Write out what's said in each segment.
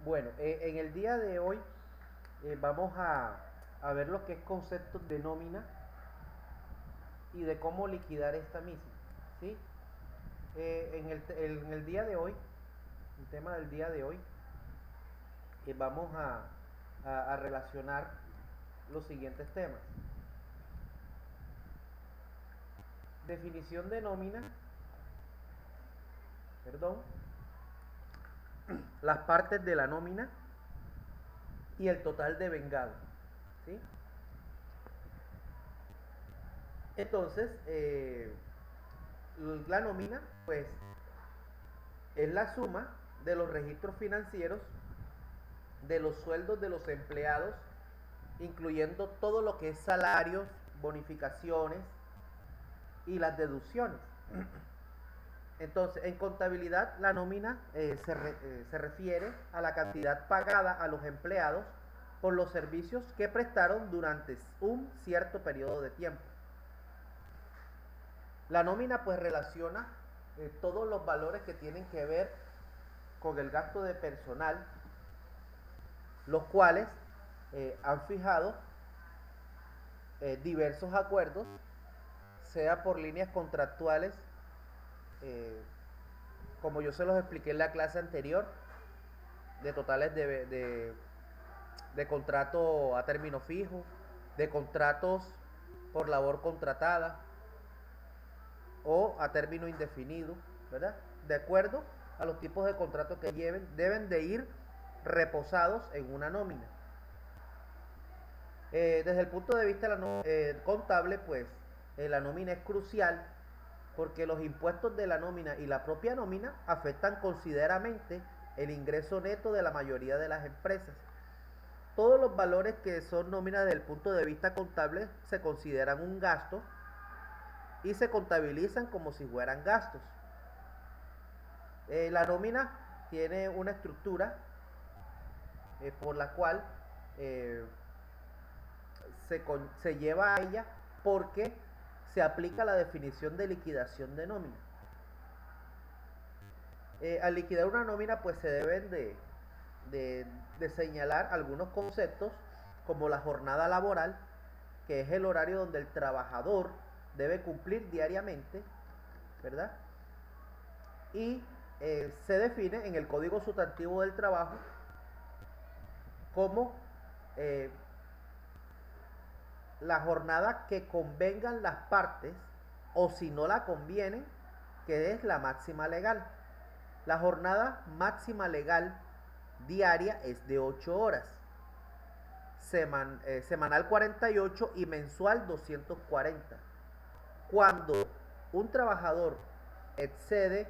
Bueno, en el día de hoy vamos a ver lo que es conceptos de nómina y de cómo liquidar esta misma. ¿Sí? En el día de hoy, el tema del día de hoy, vamos a relacionar los siguientes temas. Definición de nómina, perdón, las partes de la nómina y el total de vengado. ¿Sí? Entonces, la nómina, pues, es la suma de los registros financieros de los sueldos de los empleados, incluyendo todo lo que es salarios, bonificaciones y las deducciones. Entonces, en contabilidad, la nómina se refiere a la cantidad pagada a los empleados por los servicios que prestaron durante un cierto periodo de tiempo. La nómina pues relaciona todos los valores que tienen que ver con el gasto de personal, los cuales han fijado diversos acuerdos, sea por líneas contractuales, eh, como yo se los expliqué en la clase anterior, de totales de contrato a término fijo, de contratos por labor contratada o a término indefinido, ¿verdad? De acuerdo a los tipos de contratos que lleven, deben de ir reposados en una nómina. Desde el punto de vista contable, pues la nómina es crucial porque los impuestos de la nómina y la propia nómina afectan considerablemente el ingreso neto de la mayoría de las empresas. Todos los valores que son nóminas desde el punto de vista contable se consideran un gasto y se contabilizan como si fueran gastos. La nómina tiene una estructura por la cual se lleva a ella porque se aplica la definición de liquidación de nómina. Al liquidar una nómina pues se deben de señalar algunos conceptos como la jornada laboral, que es el horario donde el trabajador debe cumplir diariamente, ¿verdad? Y se define en el Código Sustantivo del Trabajo como la jornada que convengan las partes, o si no la convienen, que es la máxima legal. La jornada máxima legal diaria es de 8 horas, semanal 48 y mensual 240. Cuando un trabajador excede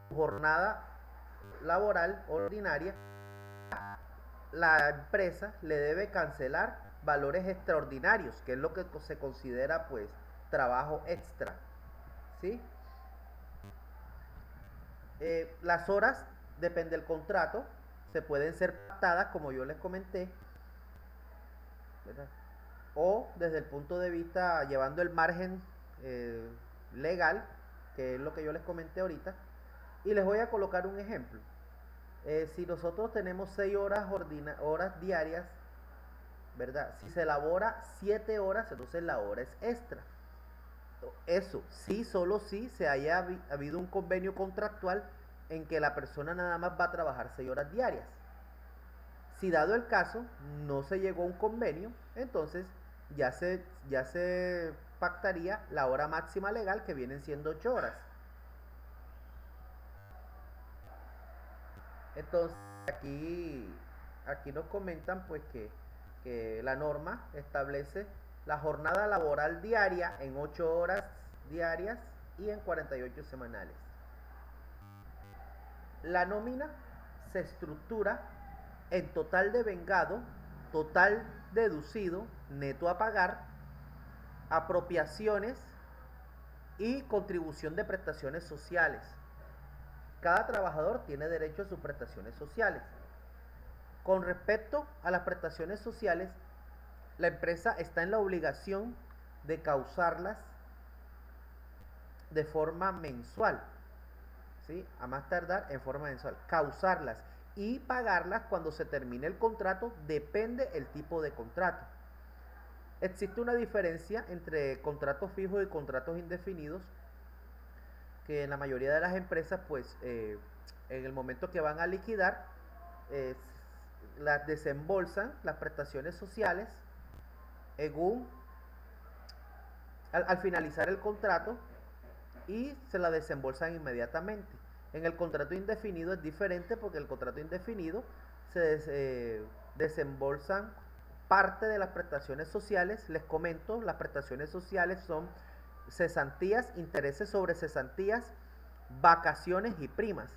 su jornada laboral ordinaria, la empresa le debe cancelar valores extraordinarios, que es lo que se considera pues trabajo extra. ¿Sí? Las horas, depende del contrato, se pueden ser pactadas como yo les comenté, ¿verdad? O desde el punto de vista llevando el margen legal, que es lo que yo les comenté ahorita. Y les voy a colocar un ejemplo. Si nosotros tenemos 6 horas diarias, ¿verdad? Si se elabora 7 horas, entonces la hora es extra. Eso, sí, solo si se haya habido un convenio contractual en que la persona nada más va a trabajar 6 horas diarias. Si dado el caso no se llegó a un convenio, entonces ya se pactaría la hora máxima legal, que vienen siendo 8 horas. Entonces aquí nos comentan pues que la norma establece la jornada laboral diaria en 8 horas diarias y en 48 semanales. La nómina se estructura en total de vengado, total deducido, neto a pagar, apropiaciones y contribución de prestaciones sociales. Cada trabajador tiene derecho a sus prestaciones sociales. Con respecto a las prestaciones sociales, la empresa está en la obligación de causarlas de forma mensual, ¿sí? A más tardar en forma mensual, causarlas y pagarlas cuando se termine el contrato, depende el tipo de contrato. Existe una diferencia entre contratos fijos y contratos indefinidos, que en la mayoría de las empresas, pues, en el momento que van a liquidar, eh, las desembolsan las prestaciones sociales en al finalizar el contrato, y se la desembolsan inmediatamente. En el contrato indefinido es diferente, porque el contrato indefinido se desembolsan parte de las prestaciones sociales. Les comento, las prestaciones sociales son cesantías, intereses sobre cesantías, vacaciones y primas.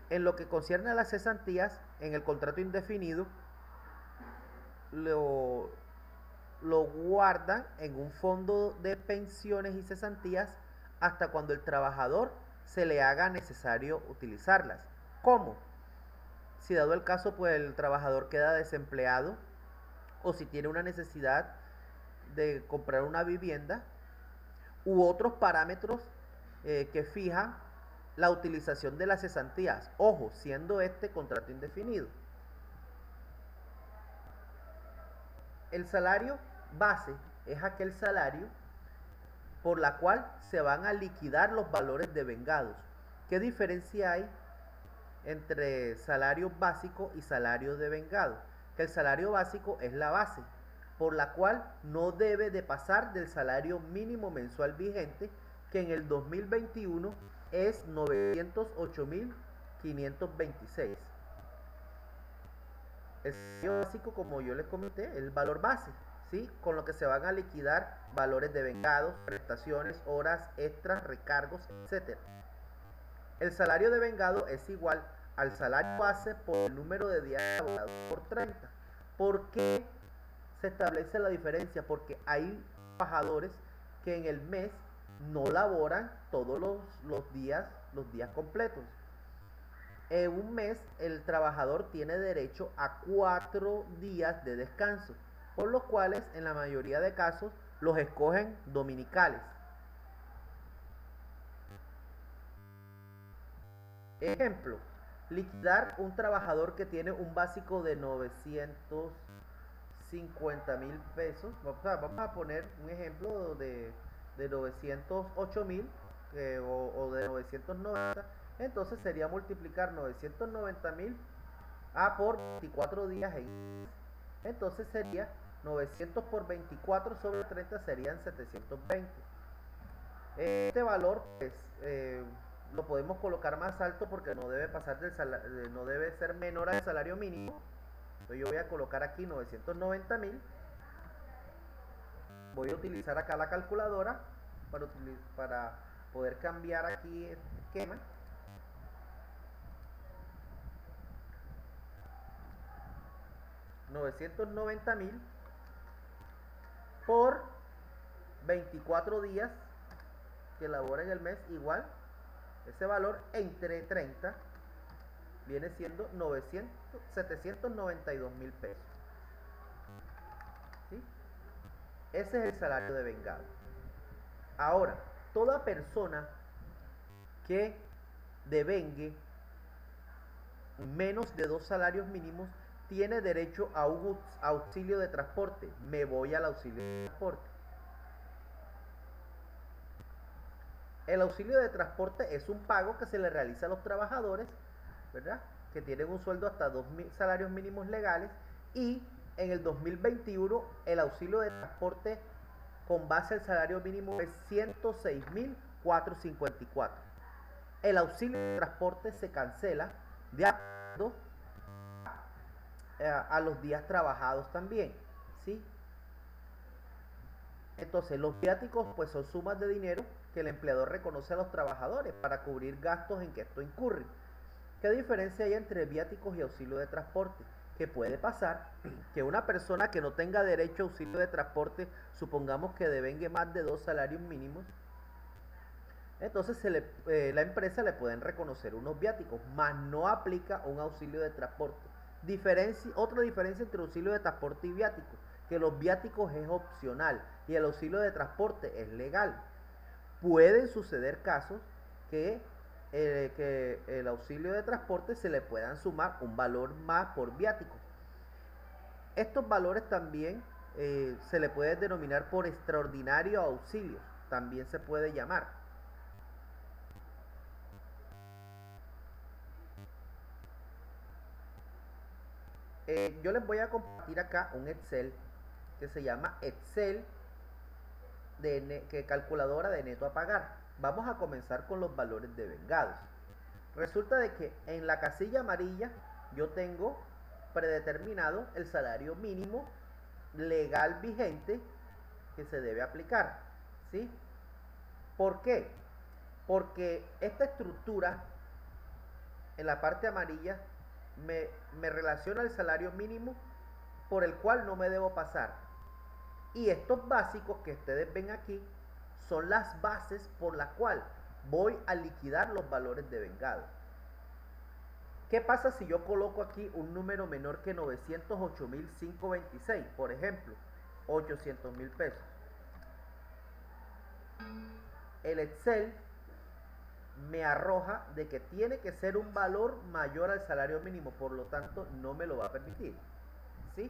En lo que concierne a las cesantías, en el contrato indefinido lo guardan en un fondo de pensiones y cesantías hasta cuando el trabajador se le haga necesario utilizarlas. ¿Cómo? Si dado el caso, pues el trabajador queda desempleado, o si tiene una necesidad de comprar una vivienda, u otros parámetros que fijan la utilización de las cesantías. Ojo, siendo este contrato indefinido. El salario base es aquel salario por la cual se van a liquidar los valores devengados. ¿Qué diferencia hay entre salario básico y salario devengado? Que el salario básico es la base, por la cual no debe de pasar del salario mínimo mensual vigente, que en el 2021 es 908.526. El salario básico, como yo les comenté, es el valor base, ¿sí? Con lo que se van a liquidar valores devengados, prestaciones, horas extras, recargos, etc. El salario devengado es igual al salario base por el número de días laborados por 30. ¿Por qué se establece la diferencia? Porque hay trabajadores que en el mes no laboran todos los días completos. En un mes el trabajador tiene derecho a 4 días de descanso, por los cuales en la mayoría de casos los escogen dominicales. Ejemplo, liquidar un trabajador que tiene un básico de 950.000 pesos. Vamos a poner un ejemplo de 908.000 o de 990. Entonces sería multiplicar 990.000 por 24 días. Entonces sería 900 por 24 sobre 30, serían 720. Este valor, pues, lo podemos colocar más alto, porque no debe pasar no debe ser menor al salario mínimo. Entonces yo voy a colocar aquí 990.000. Voy a utilizar acá la calculadora para poder cambiar aquí el esquema. $990.000 por 24 días que labora en el mes, igual ese valor entre 30 viene siendo 792.000 pesos, ¿sí? Ese es el salario devengado. Ahora, toda persona que devengue menos de 2 salarios mínimos tiene derecho a un auxilio de transporte. Me voy al auxilio de transporte. El auxilio de transporte es un pago que se le realiza a los trabajadores, ¿verdad?, que tienen un sueldo hasta 2 salarios mínimos legales, y en el 2021 el auxilio de transporte con base al salario mínimo es 106.454. El auxilio de transporte se cancela de acuerdo a los días trabajados también, ¿sí? Entonces los viáticos, pues, son sumas de dinero que el empleador reconoce a los trabajadores para cubrir gastos en que esto incurre. ¿Qué diferencia hay entre viáticos y auxilio de transporte? Que puede pasar que una persona que no tenga derecho a auxilio de transporte, supongamos que devengue más de 2 salarios mínimos, entonces la empresa le pueden reconocer unos viáticos, mas no aplica un auxilio de transporte. Otra diferencia entre auxilio de transporte y viático, que los viáticos es opcional y el auxilio de transporte es legal. Pueden suceder casos que que el auxilio de transporte se le puedan sumar un valor más por viático. Estos valores también se le puede denominar por extraordinario auxilio, también se puede llamar. Yo les voy a compartir acá un Excel que se llama Excel calculadora de neto a pagar. Vamos a comenzar con los valores devengados. Resulta de que en la casilla amarilla yo tengo predeterminado el salario mínimo legal vigente que se debe aplicar, ¿sí? ¿Por qué? Porque esta estructura en la parte amarilla me relaciona el salario mínimo por el cual no me debo pasar. Y estos básicos que ustedes ven aquí son las bases por las cuales voy a liquidar los valores devengados. ¿Qué pasa si yo coloco aquí un número menor que 908.526? Por ejemplo, 800.000 pesos. El Excel me arroja de que tiene que ser un valor mayor al salario mínimo, por lo tanto no me lo va a permitir, ¿sí?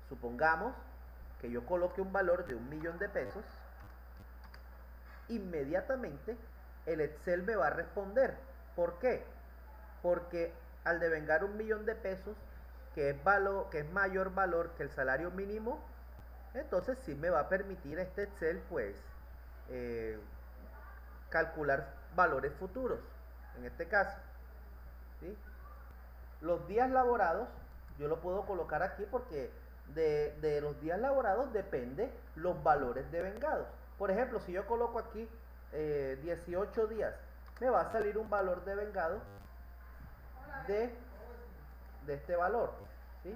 Supongamos que yo coloque un valor de 1.000.000 de pesos, inmediatamente el Excel me va a responder. ¿Por qué? Porque al devengar 1.000.000 de pesos, que es mayor valor que el salario mínimo, entonces sí me va a permitir este Excel pues calcular valores futuros, en este caso, ¿sí? Los días laborados yo lo puedo colocar aquí porque de los días laborados depende los valores devengados. Por ejemplo, si yo coloco aquí 18 días, me va a salir un valor devengado de este valor, ¿sí?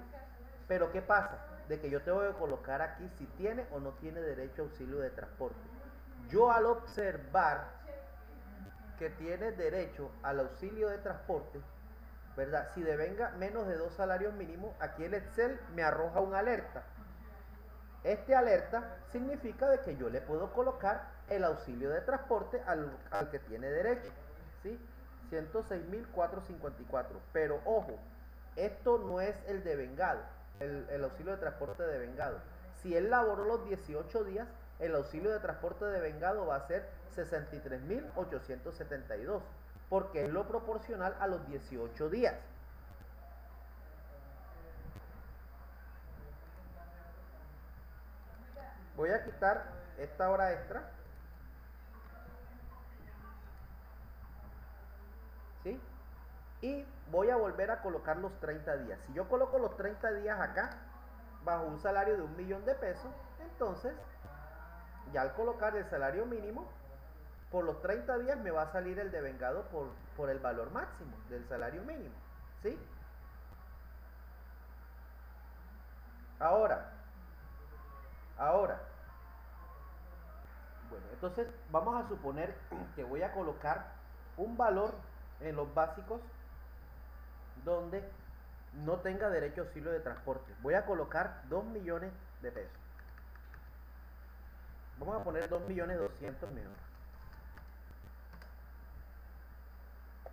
Pero ¿qué pasa? De que yo tengo que colocar aquí si tiene o no tiene derecho a auxilio de transporte. Yo al observar que tiene derecho al auxilio de transporte, ¿verdad? Si devenga menos de 2 salarios mínimos, aquí el Excel me arroja una alerta. Este alerta significa de que yo le puedo colocar el auxilio de transporte al que tiene derecho, ¿sí? 106.454. Pero ojo, esto no es el devengado, el auxilio de transporte devengado. Si él laboró los 18 días, el auxilio de transporte devengado va a ser 63.872, porque es lo proporcional a los 18 días. Voy a quitar esta hora extra, ¿sí? Y voy a volver a colocar los 30 días. Si yo coloco los 30 días acá, bajo un salario de 1.000.000 de pesos, entonces, ya al colocar el salario mínimo, por los 30 días me va a salir el devengado por el valor máximo del salario mínimo, ¿sí? Ahora, bueno, entonces vamos a suponer que voy a colocar un valor en los básicos donde no tenga derecho a auxilio de transporte. Voy a colocar 2.000.000 de pesos. Vamos a poner 2.200.000 mejor.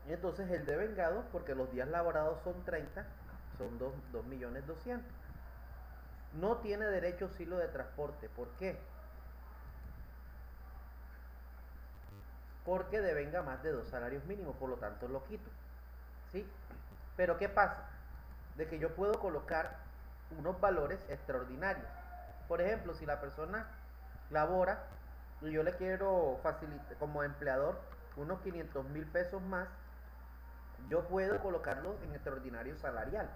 Y entonces el devengado, porque los días laborados son 30, son 2.200.000. No tiene derecho a auxilio de transporte. ¿Por qué? Porque devenga más de 2 salarios mínimos, por lo tanto lo quito, ¿sí? Pero ¿qué pasa? De que yo puedo colocar unos valores extraordinarios. Por ejemplo, si la persona labora y yo le quiero facilitar como empleador unos 500.000 pesos más, yo puedo colocarlo en extraordinario salarial,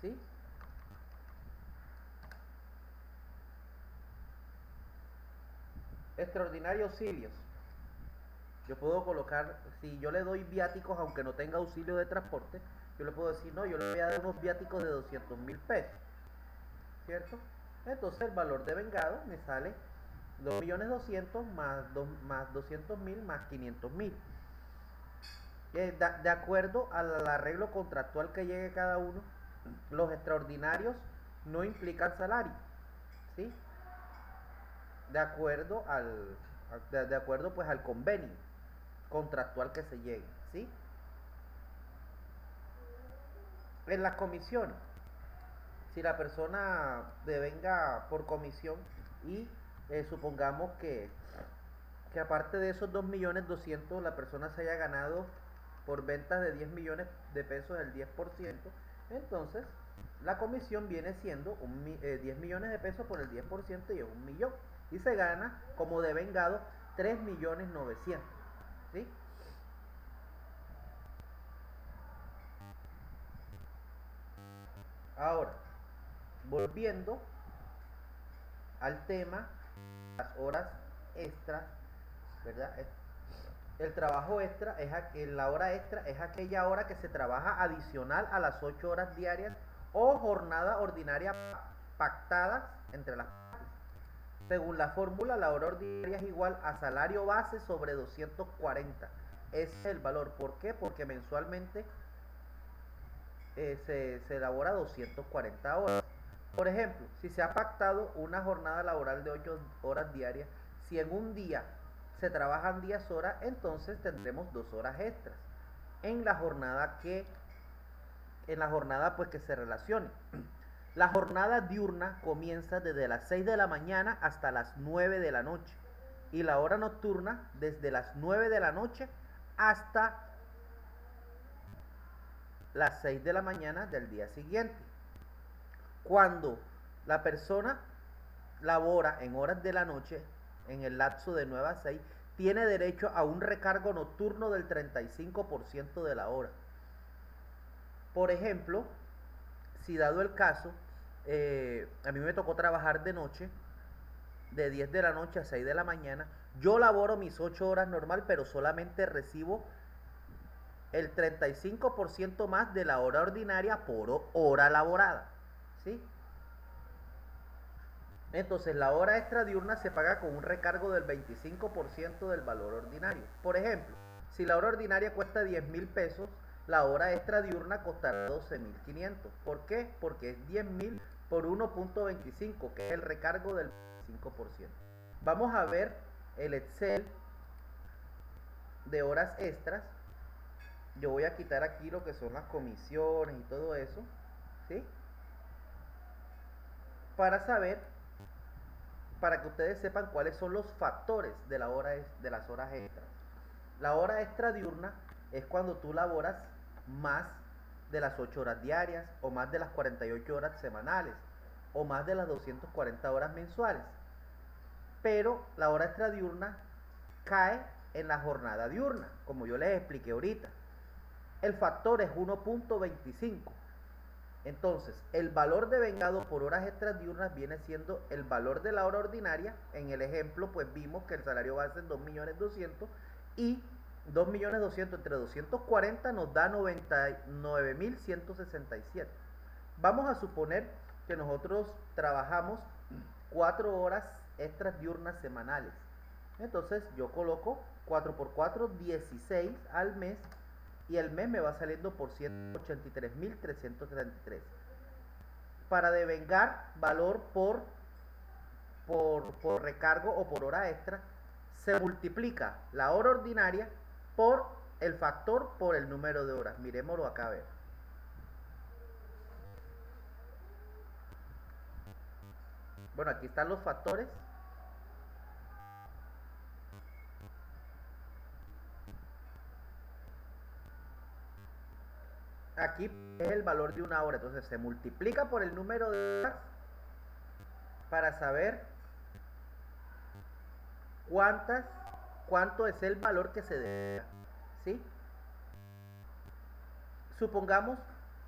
¿sí? Extraordinario auxilios. Yo puedo colocar, si yo le doy viáticos aunque no tenga auxilio de transporte, yo le puedo decir, no, yo le voy a dar unos viáticos de 200.000 pesos, ¿cierto? Entonces el valor devengado me sale 2.200.000 más 200.000 más 500.000. De acuerdo al arreglo contractual que llegue cada uno, los extraordinarios no implican salario, ¿sí? De acuerdo pues al convenio. contractual que se llegue, ¿sí? En las comisiones, si la persona devenga por comisión y supongamos que aparte de esos 2.200.000 la persona se haya ganado por ventas de 10 millones de pesos el 10%, entonces la comisión viene siendo 10 millones de pesos por el 10% y es 1.000.000 y se gana como devengado 3.900.000, ¿sí? Ahora, volviendo al tema, las horas extras, ¿verdad? El trabajo extra la hora extra es aquella hora que se trabaja adicional a las 8 horas diarias o jornada ordinaria pactadas entre las partes. Según la fórmula, la hora ordinaria es igual a salario base sobre 240. Ese es el valor. ¿Por qué? Porque mensualmente se elabora 240 horas. Por ejemplo, si se ha pactado una jornada laboral de 8 horas diarias, si en un día se trabajan 10 horas, entonces tendremos 2 horas extras en la jornada pues que se relacione. La jornada diurna comienza desde las 6 de la mañana hasta las 9 de la noche y la hora nocturna desde las 9 de la noche hasta las 6 de la mañana del día siguiente. Cuando la persona labora en horas de la noche, en el lapso de 9 a 6, tiene derecho a un recargo nocturno del 35% de la hora. Por ejemplo, si dado el caso, a mí me tocó trabajar de noche, de 10 de la noche a 6 de la mañana, yo laboro mis 8 horas normal, pero solamente recibo el 35% más de la hora ordinaria por hora laborada, ¿sí? Entonces la hora extra diurna se paga con un recargo del 25% del valor ordinario. Por ejemplo, si la hora ordinaria cuesta 10.000 pesos, la hora extra diurna costará 12.500. ¿Por qué? Porque es 10.000 por 1.25, que es el recargo del 25%. Vamos a ver el Excel de horas extras. Yo voy a quitar aquí lo que son las comisiones y todo eso, ¿sí? Para que ustedes sepan cuáles son los factores de las horas extras. La hora extra diurna es cuando tú laboras más de las 8 horas diarias o más de las 48 horas semanales o más de las 240 horas mensuales. Pero la hora extra diurna cae en la jornada diurna, como yo les expliqué ahorita. El factor es 1.25. Entonces, el valor devengado por horas extras diurnas viene siendo el valor de la hora ordinaria. En el ejemplo, pues vimos que el salario base es 2.200.000 y 2.200.000 entre 240 nos da 99.167. Vamos a suponer que nosotros trabajamos 4 horas extras diurnas semanales. Entonces, yo coloco 4 por 4, 16 al mes. Y el mes me va saliendo por 183.333. Para devengar valor por recargo o por hora extra, se multiplica la hora ordinaria por el factor por el número de horas. Miremoslo acá a ver. Bueno, aquí están los factores. Aquí es el valor de una hora, entonces se multiplica por el número de horas para saber cuánto es el valor que se debe, ¿sí? Supongamos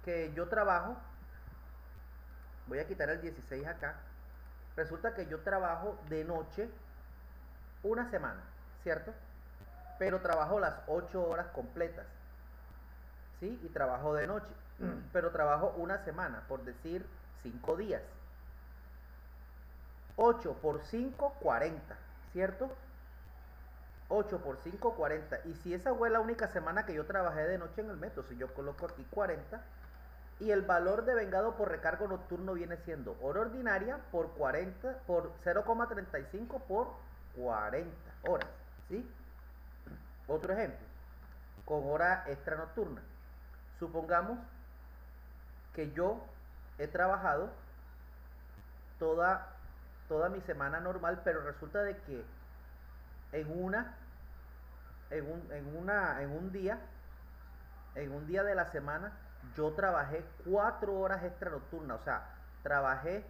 que yo trabajo, voy a quitar el 16 acá, resulta que yo trabajo de noche una semana, ¿cierto? Pero trabajo las 8 horas completas, ¿sí? Y trabajo de noche, pero trabajo una semana, por decir 5 días. 8 por 5, 40, ¿cierto? 8 por 5, 40. Y si esa fue la única semana que yo trabajé de noche en el mes, entonces yo coloco aquí 40. Y el valor devengado por recargo nocturno viene siendo hora ordinaria por 40, por 0,35 por 40 horas, ¿sí? Otro ejemplo, con hora extra nocturna. Supongamos que yo he trabajado toda, toda mi semana normal, pero resulta de que en una, en un día de la semana, yo trabajé 4 horas extra nocturnas. O sea, trabajé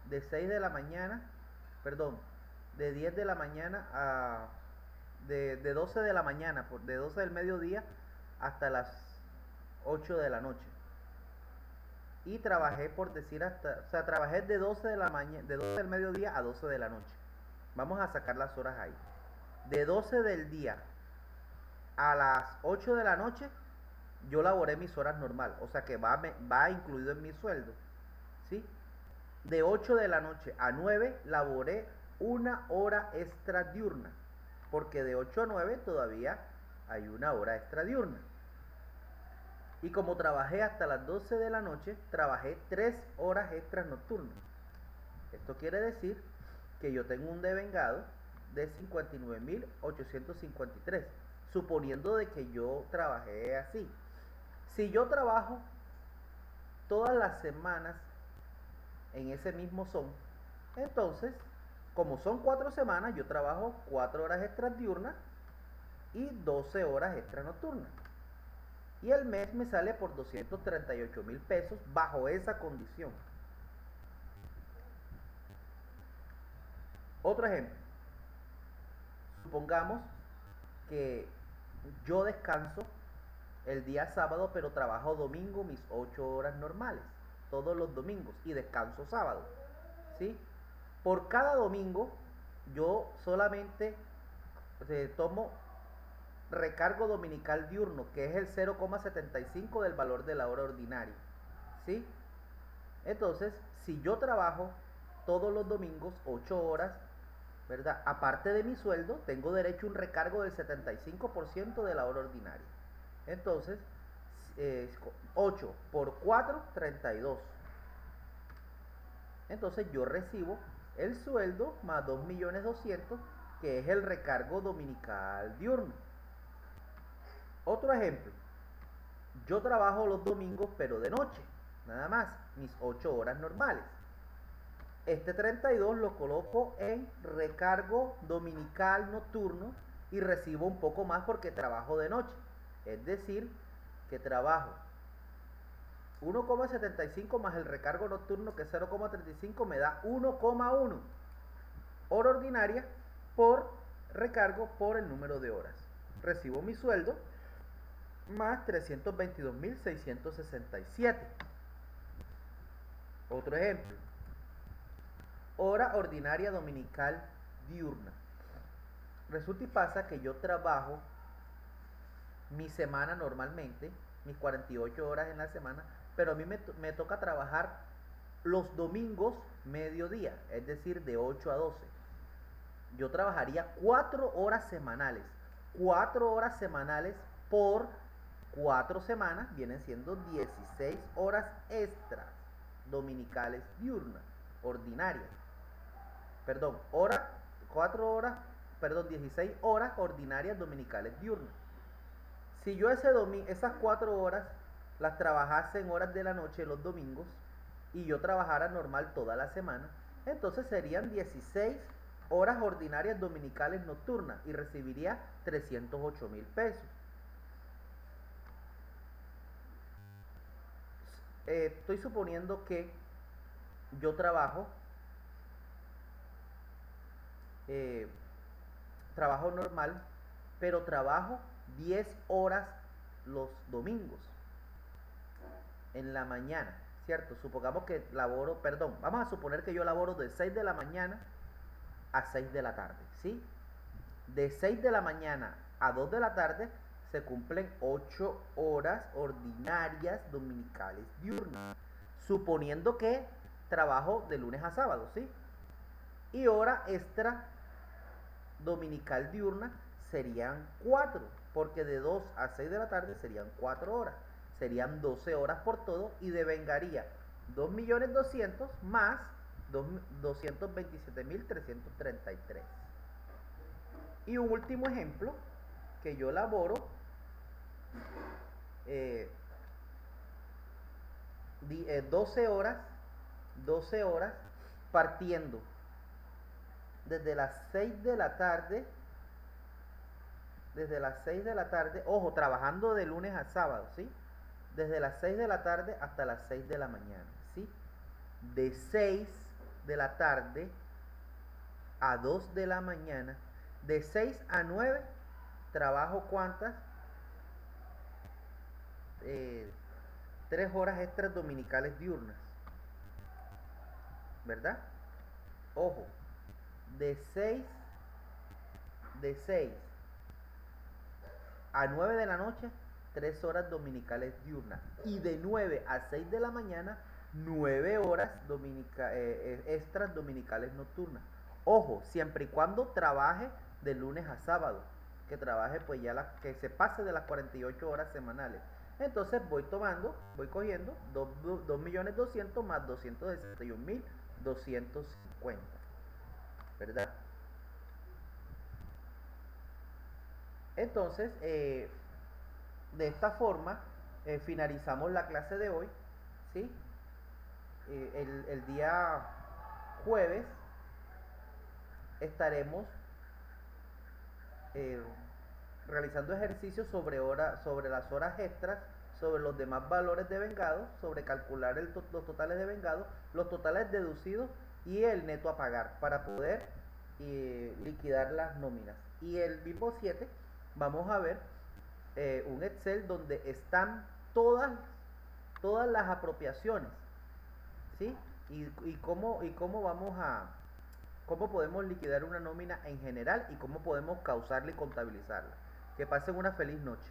de 6 de la mañana, perdón, de 10 de la mañana de 12 de la mañana, de 12 del mediodía hasta las 8 de la noche. Y trabajé, por decir, o sea, trabajé de 12 de la mañana, de 12 del mediodía a 12 de la noche. Vamos a sacar las horas ahí. De 12 del día a las 8 de la noche, yo laboré mis horas normal, o sea que va incluido en mi sueldo, ¿sí? De 8 de la noche a 9 laboré 1 hora extra diurna, porque de 8 a 9 todavía hay 1 hora extra diurna. Y como trabajé hasta las 12 de la noche, trabajé 3 horas extras nocturnas. Esto quiere decir que yo tengo un devengado de 59.853, suponiendo de que yo trabajé así. Si yo trabajo todas las semanas en ese mismo son, entonces, como son 4 semanas, yo trabajo 4 horas extras diurnas y 12 horas extras nocturnas. Y el mes me sale por 238.000 pesos bajo esa condición. Otro ejemplo. Supongamos que yo descanso el día sábado, pero trabajo domingo mis 8 horas normales, todos los domingos, y descanso sábado, ¿sí? Por cada domingo yo solamente tomo recargo dominical diurno, que es el 0,75 del valor de la hora ordinaria, ¿sí? Entonces, si yo trabajo todos los domingos 8 horas, ¿verdad? Aparte de mi sueldo, tengo derecho a un recargo del 75% de la hora ordinaria. Entonces, 8 por 4, 32. Entonces yo recibo el sueldo más 2.200.000, que es el recargo dominical diurno. Otro ejemplo, yo trabajo los domingos pero de noche, nada más, mis 8 horas normales. Este 32 lo coloco en recargo dominical nocturno y recibo un poco más porque trabajo de noche. Es decir, que trabajo 1,75 más el recargo nocturno, que es 0,35, me da 1,1 hora ordinaria por recargo por el número de horas. Recibo mi sueldo más 322.667. Otro ejemplo, hora ordinaria dominical diurna. Resulta y pasa que yo trabajo mi semana normalmente, mis 48 horas en la semana, pero a mí me toca trabajar los domingos mediodía, es decir, de 8 a 12. Yo trabajaría 4 horas semanales. 4 horas semanales por 4 semanas vienen siendo 16 horas extras dominicales diurnas, ordinarias. Perdón, 16 horas ordinarias dominicales diurnas. Si yo esas 4 horas las trabajase en horas de la noche los domingos y yo trabajara normal toda la semana, entonces serían 16 horas ordinarias dominicales nocturnas y recibiría 308.000 pesos. Estoy suponiendo que yo trabajo normal, pero trabajo 10 horas los domingos en la mañana, ¿cierto? Supongamos que vamos a suponer que yo laboro de 6 de la mañana a 6 de la tarde, ¿sí? De 6 de la mañana a 2 de la tarde se cumplen 8 horas ordinarias dominicales diurnas, suponiendo que trabajo de lunes a sábado, ¿sí? Y hora extra dominical diurna serían 4, porque de 2 a 6 de la tarde serían 4 horas, serían 12 horas por todo y devengaría 2.200.000 más 227.333. Y un último ejemplo, que yo laboro 12 horas, 12 horas partiendo desde las 6 de la tarde, ojo, trabajando de lunes a sábado, ¿sí? Desde las 6 de la tarde hasta las 6 de la mañana, ¿sí? De 6 de la tarde a 2 de la mañana, de 6 a 9, trabajo ¿cuántas? 3 horas extras dominicales diurnas, ¿verdad? Ojo, de 6 a 9 de la noche, 3 horas dominicales diurnas. Y de 9 a 6 de la mañana, 9 horas extras dominicales nocturnas. Ojo, siempre y cuando trabaje de lunes a sábado. Que trabaje pues ya que se pase de las 48 horas semanales. Entonces voy cogiendo 2.200.000 más 261.250, ¿verdad? Entonces, de esta forma, finalizamos la clase de hoy, ¿sí? El día jueves estaremos realizando ejercicios sobre las horas extras, sobre los demás valores de vengado, sobre calcular los totales de vengado, los totales deducidos y el neto a pagar para poder liquidar las nóminas. Y el mismo 7 vamos a ver un Excel donde están todas las apropiaciones, ¿sí? Y cómo cómo podemos liquidar una nómina en general y cómo podemos causarla y contabilizarla. Que pasen una feliz noche.